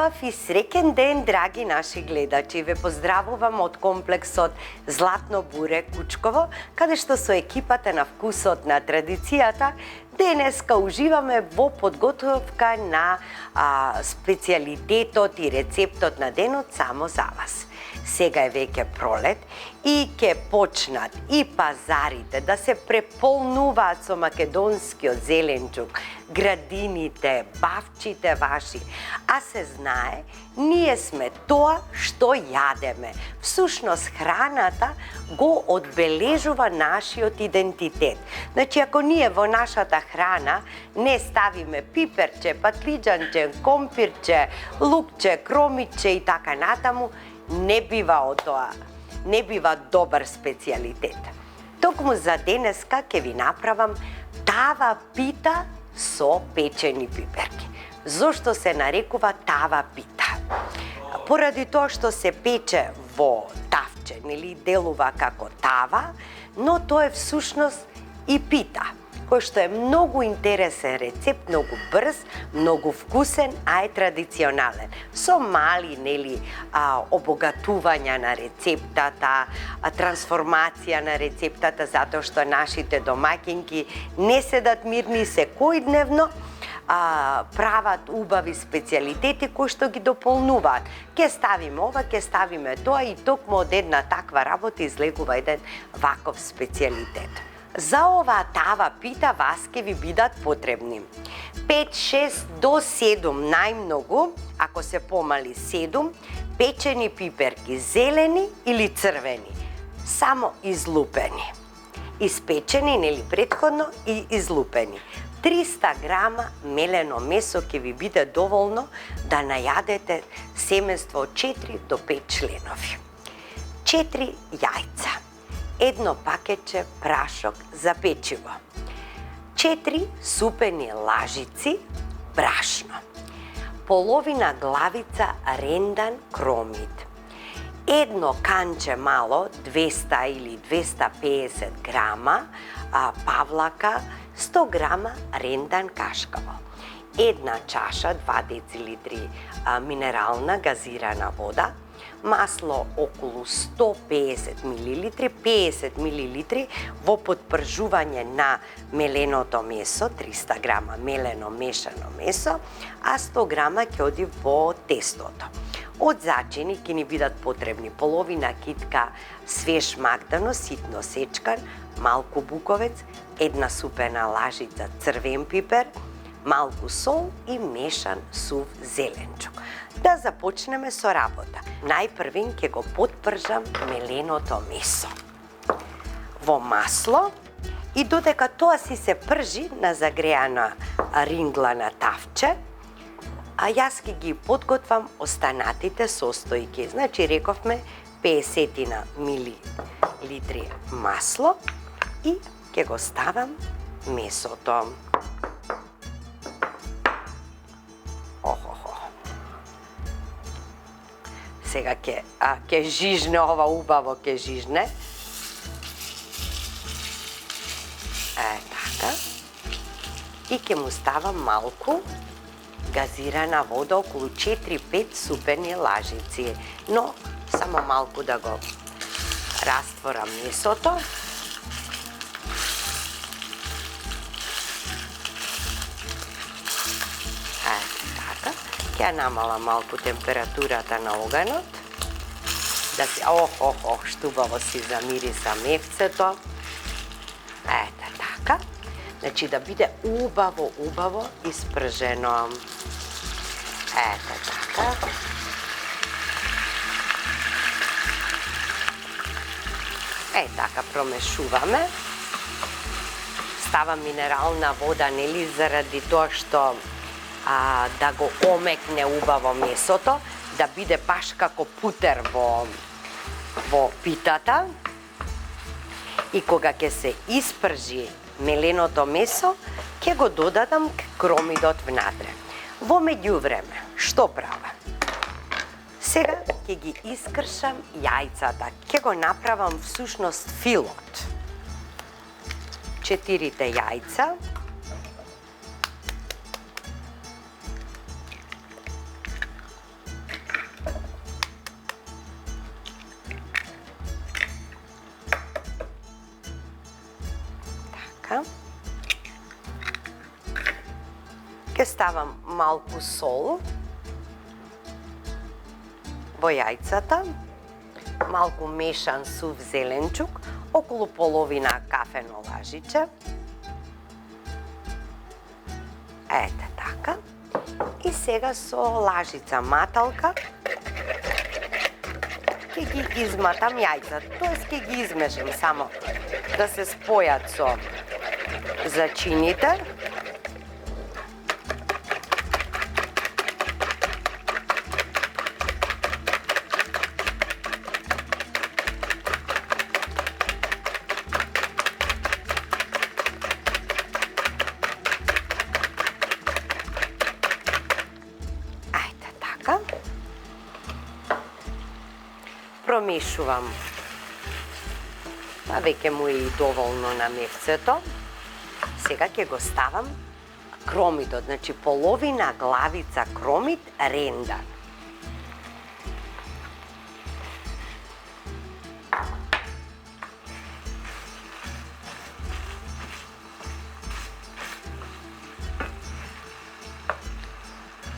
Убав и среќен ден, драги наши гледачи. Ве поздравувам од комплексот Златно буре Кучково, каде што со екипата на Вкусот на традицијата денеска уживаме во подготовка на специјалитетот и рецептот на денот само за вас. Сега е веќе пролет и ќе почнат и пазарите да се преполнуваат со македонскиот зеленчук, градините, бавчите ваши. А се знае, ние сме тоа што јадеме. Всушност, храната го одбележува нашиот идентитет. Значи, ако ние во нашата храна не ставиме пиперче, патлиџанче, компирче, лукче, кромиче и така натаму, не бива од тоа, не бива добар специјалитет. Токму за денеска ќе ви направам тава пита со печени пиперки. Зошто се нарекува тава пита? Поради тоа што се пече во тавче, нели, делува како тава, но тоа е всушност и пита, кој што е многу интересен рецепт, многу брз, многу вкусен, а е традиционален. Со мали, нели, обогатувања на рецептата, трансформација на рецептата, затоа што нашите домаќинки не седат мирни секојдневно, прават убави специјалитети кои што ги дополнуваат. Ке ставиме ова, ке ставиме тоа и токму од една таква работа излегува еден ваков специјалитет. За оваа тава пита вас ке ви бидат потребни 5, 6 до 7 најмногу, ако се помали 7, печени пиперки, зелени или црвени, само излупени. Испечени, нели, претходно и излупени. 300 грама мелено месо ќе ви биде доволно да најадете семејство од 4 до 5 членови. 4 јајца. 1 пакетче прашок за печиво, 4 супени лажици брашно, половина главица рендан кромит, 1 канче мало, 200 или 250 грама павлака, 100 грама рендан кашкаво, 1 чаша, 2 децилитри минерална газирана вода, масло околу 150 мл, 50 мл во подпржување на меленото месо, 300 грама мелено мешано месо, а 100 грама ќе оди во тестото. Од зачини ќе ни бидат потребни половина китка свеж магдано, ситно сечкан, малку буковец, 1 супена лажица црвен пипер, малку сол и мешан сув зеленчук. Да започнеме со работа. Најпрвин ќе го подпржам меленото месо во масло и додека тоа си се пржи на загреана рингла на тавче, а јас ќе ги подготвам останатите состојки. Значи, рековме 50 милилитри масло и ќе го ставам месото. Сега ќе жижне ова, убаво ќе жижне. Така. И ќе му ставам малку газирана вода, околу 4-5 супени лажици. Но, само малку да го растворам месото. Така. Ќе намалам малку температурата на оганот. Да се, што убаво си замириса мефцето. Така. Значи да биде убаво испржено. Така. Така промешуваме. Ставам минерална вода, нели, заради тоа што да го омекне убаво месото, да биде баш како путер во питата. И кога ќе се испржи меленото месо, ќе го додадам кромидот внатре. Во меѓувреме, што правам? Сега ќе ги искршам јајцата. Ќе го направам всушност филот. 4 јајца. Така. Ке ставам малку сол во јајцата, малку мешан сув зеленчук, околу половина кафено лажиче. Ете така. И сега со лажица маталка ќе ги изматам јајцата, тоест ќе ги измешам само да се спојат со зачините. Промешувам. Па веќе му е и доволно на мефцето. Сега ќе го ставам кромидот, значи половина главица кромид рендан.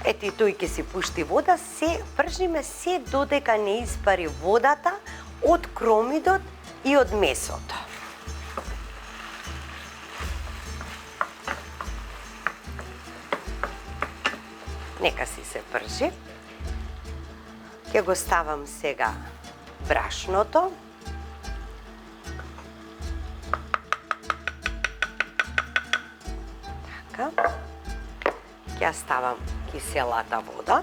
Ети тој ќе си пушти вода, се пржиме се додека не испари водата од кромидот и од месото. Нека си се пржи. Ќе го ставам сега брашното. Така. Ќе ставам киселата вода.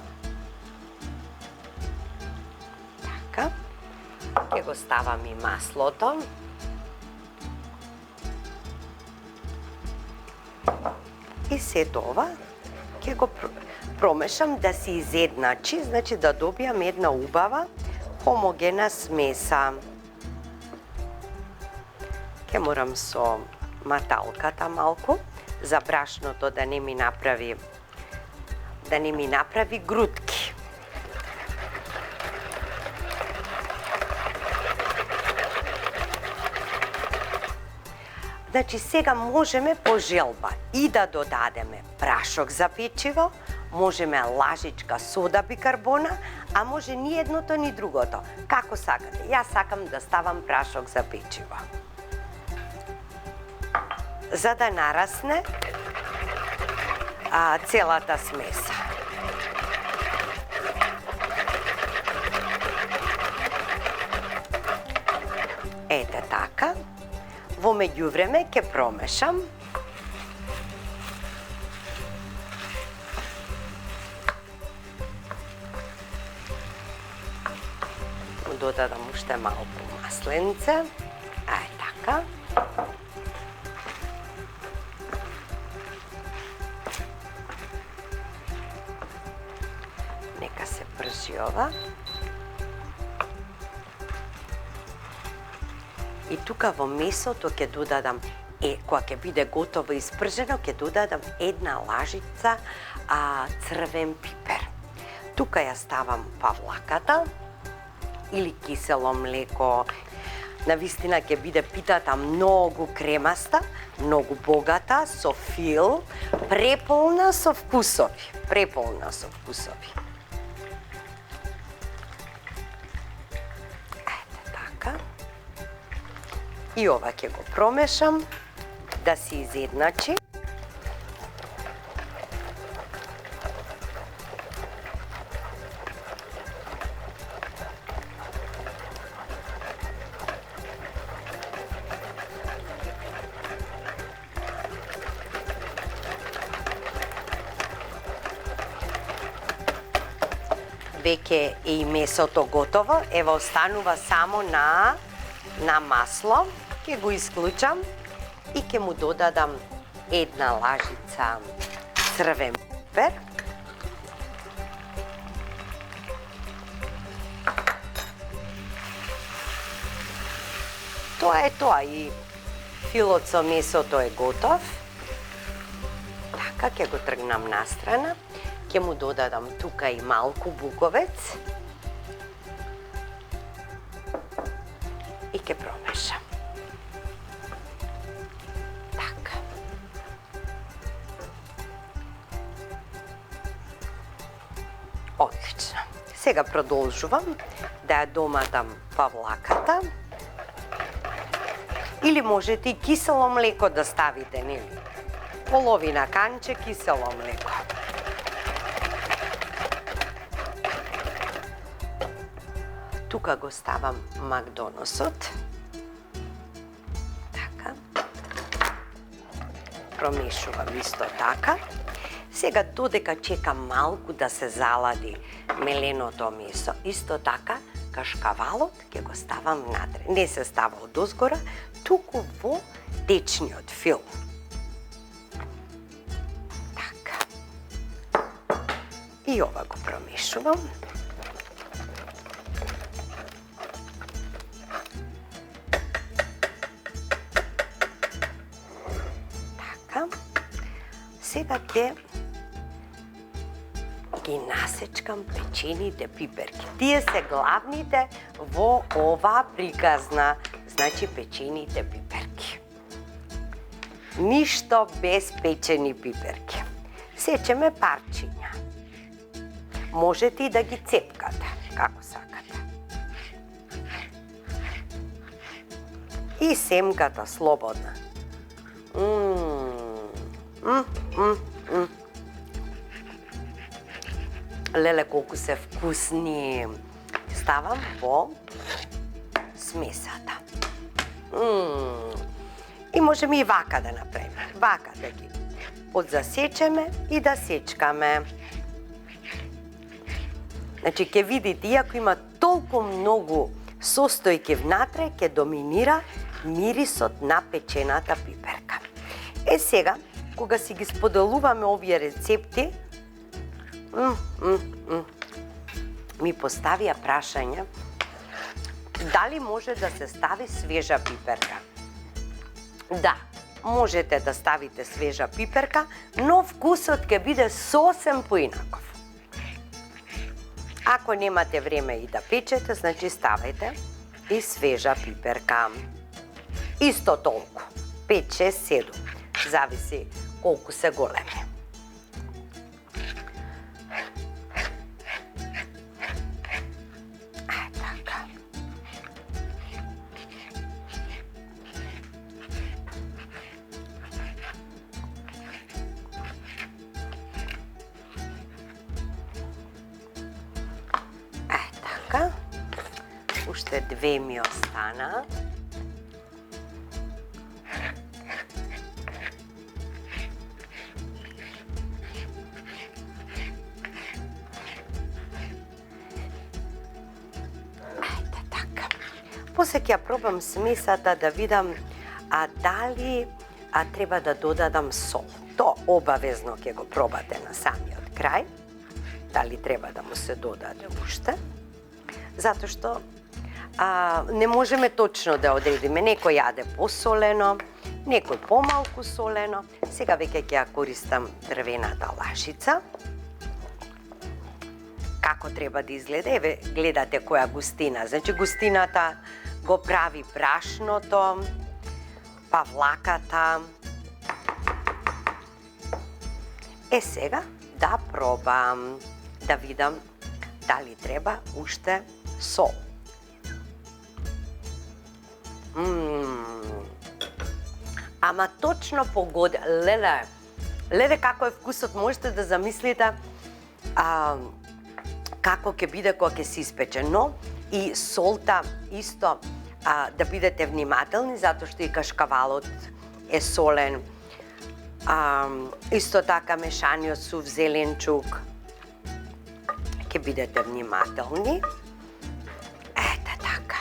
Така. Ќе го ставам и маслото. И се ова ќе го промешам да се изедначи, значи да добијам една убава хомогена смеса. Ќе морам со маталката малку за брашното да не ми направи грудки. Значи сега можеме по желба и да додадеме прашок за печиво, можеме лажичка сода бикарбона, а може ни едното ни другото. Како сакате? Јас сакам да ставам прашок за печиво. За да нарасне целата смеса. Ете така. Во меѓувреме ќе промешам. Додадам уште малку масленце. Ај така. Нека се пржи ова. И тука во месото ќе додадам, кога ќе биде готово испржено, ќе додадам една лажица црвен пипер. Тука ја ставам павлаката или кисело млеко. Навистина ќе биде питата многу кремаста, многу богата, со фил, преполна со вкусови. Ете така. И ова ќе го промешам да се изедначи. Веќе е и месото готово, ева останува само на масло. Ќе го исклучам и ќе му додадам една лажица црвен пипер. Тоа е тоа, и филот со месото е готов. Така, ќе го тргнам настрана. Ќе му додадам тука и малку буковец. И ќе промешам. Така. Одлично. Сега продолжувам да ја доматам павлаката. Или можете и кисело млеко да ставите, нели? Половина канче кисело млеко. Тука го ставам макдоносот. Така. Промешувам исто така. Сега додека чекам малку да се залади меленото месо, исто така кашкавалот ќе го ставам внатре. Не се става одозгора, туку во течниот филм. Така. И ова го промешувам. Така. Сега ќе ги насечкам печените пиперки. Тие се главните во оваа приказна, значи печените пиперки. Ништо без печени пиперки. Сечеме парчиња. Можете и да ги цепкате, како сакате. И семката слободна. Леле, колку се вкусни. Ставам во смесата. И можеме и вака да направиме. Вака да ги подзасечеме и да сечкаме. Значи, ќе видите, иако има толку многу состојки внатре, ќе доминира мирисот на печената пиперка. Сега, кога си ги споделуваме овие рецепти, ми поставија прашање дали може да се стави свежа пиперка. Да, можете да ставите свежа пиперка, но вкусот ќе биде сосем поинаков. Ако немате време и да печете, значи ставајте и свежа пиперка. Исто толку, 5, 6, 7, зависи колку се големи. Уште 2 ми остана. Така. После ќе ја пробам смесата да видам дали треба да додадам сол. То обавезно ќе го пробате на самиот крај. Дали треба да му се додаде уште. Затоа што не можеме точно да одредиме. Некој јаде посолено, некој помалку солено. Сега веќе ќе ја користам дрвената лашица. Како треба да изгледа? Еве, гледате која густина. Значи, густината го прави брашното, павлаката. Сега да пробам, да видам дали треба уште сол. Ама точно погода. Леле како е вкусот, можете да замислите како ќе биде кога ќе се испече. Но и солта исто да бидете внимателни, затоа што и кашкавалот е солен. Исто така мешаниот сув зеленчук. Ќе бидете внимателни. Ете така.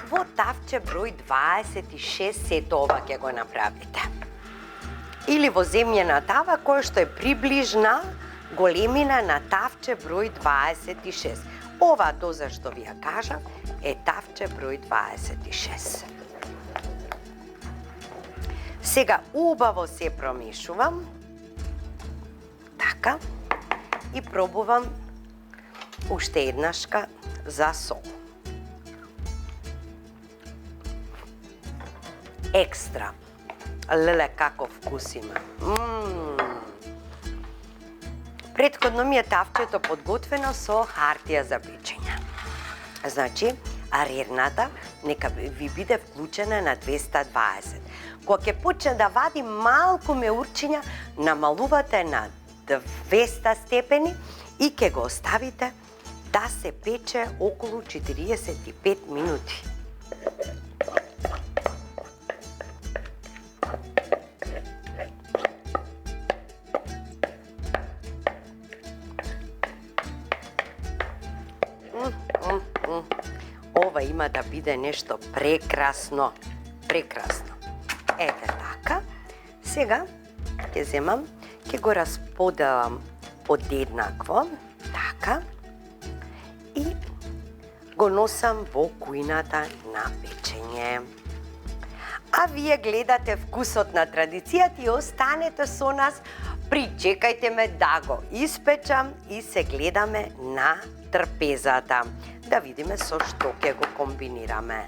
Во тавче број 26 сето ова ќе го направите. Или во земјена тава која што е приближна големина на тавче број 26. Ова доза што ви ја кажав е тавче број 26. Сега убаво се промешувам. Така. И пробувам уште еднашка за сол. Екстра. Леле, како вкус има. Претходно ми е тавчето подготвено со хартија за печење. Значи, арерната нека ви биде вклучена на 220. Кога ќе почне да вади малку меурчиња, намалувате на 200 степени и ќе го оставите да се пече околу 45 минути. Ова има да биде нешто прекрасно. Прекрасно. Ете така. Сега ќе земам, ќе го расподелам подеднакво. Така. И го носам во кујната на печење. А вие гледате Вкусот на традицијата и останете со нас. Причекајте ме да го испечам и се гледаме на трпезата. Да видиме со што ќе го комбинираме.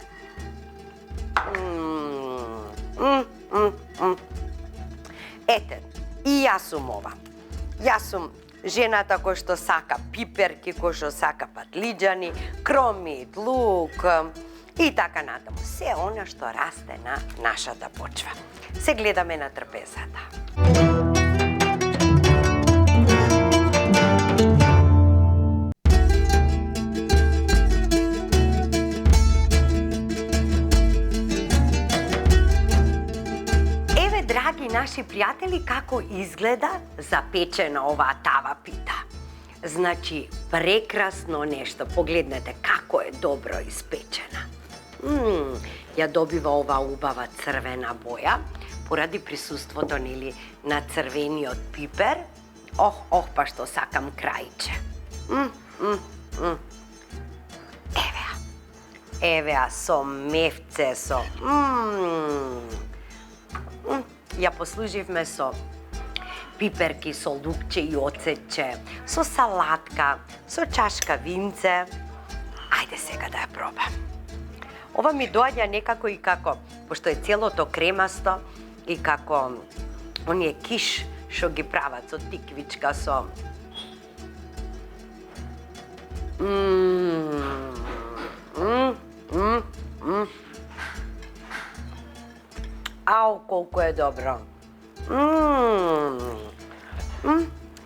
Ете, и јас сум ова. Јас сум жената кој што сака пиперки, кој што сака патлиџани, кромит, лук и така натаму. Се она што расте на нашата почва. Се гледаме на трпезата. Драги наши пријатели, како изгледа запечена оваа тава пита. Значи, прекрасно нешто. Погледнете како е добро испечена. Ја добива оваа убава црвена боја, поради присуството, нели, на црвениот пипер. Па што сакам крајче. Евеа, со мевце, со... Ја послуживме со пиперки, со лукче и оцетче, со салатка, со чашка винце. Ајде сега да ја пробам. Ова ми доаѓа некако и како, пошто е целото кремасто, и како оние киш што ги прават со тиквичка, со... Ау, колку е добро.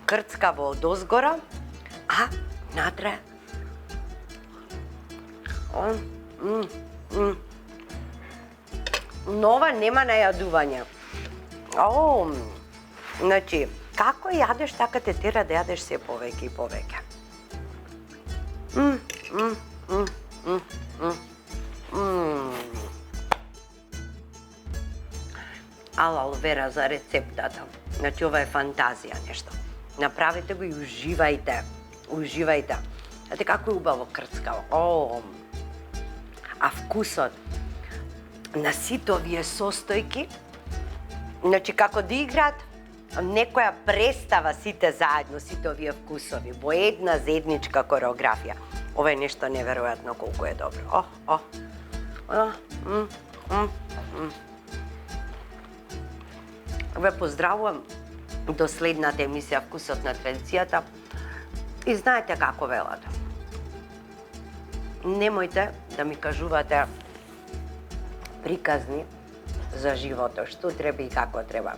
Крцкаво одозгора, а натре. Но ова нема најадување. Значи, како јадеш, така те тера да јадеш се повеќе и повеќе. Алал вера за рецептата. Значи, ова е фантазија нешто. Направете го и уживајте. Уживајте. Ете како е убаво крцкаво. А вкусот на сите овие состојки, значи како да играат некоја представа сите заедно, сите овие вкусови, во една заедничка кореографија. Ова е нешто неверојатно колку е добро. Ве поздравувам до следната емисија Вкусот на традицијата. И знаете како велат. Немојте да ми кажувате приказни за животот, што треба и како треба.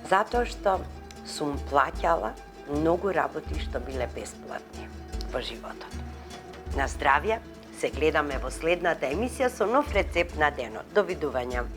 Затоа што сум плаќала многу работи што биле бесплатни во животот. На здравје, се гледаме во следната емисија со нов рецепт на денот. Довидување.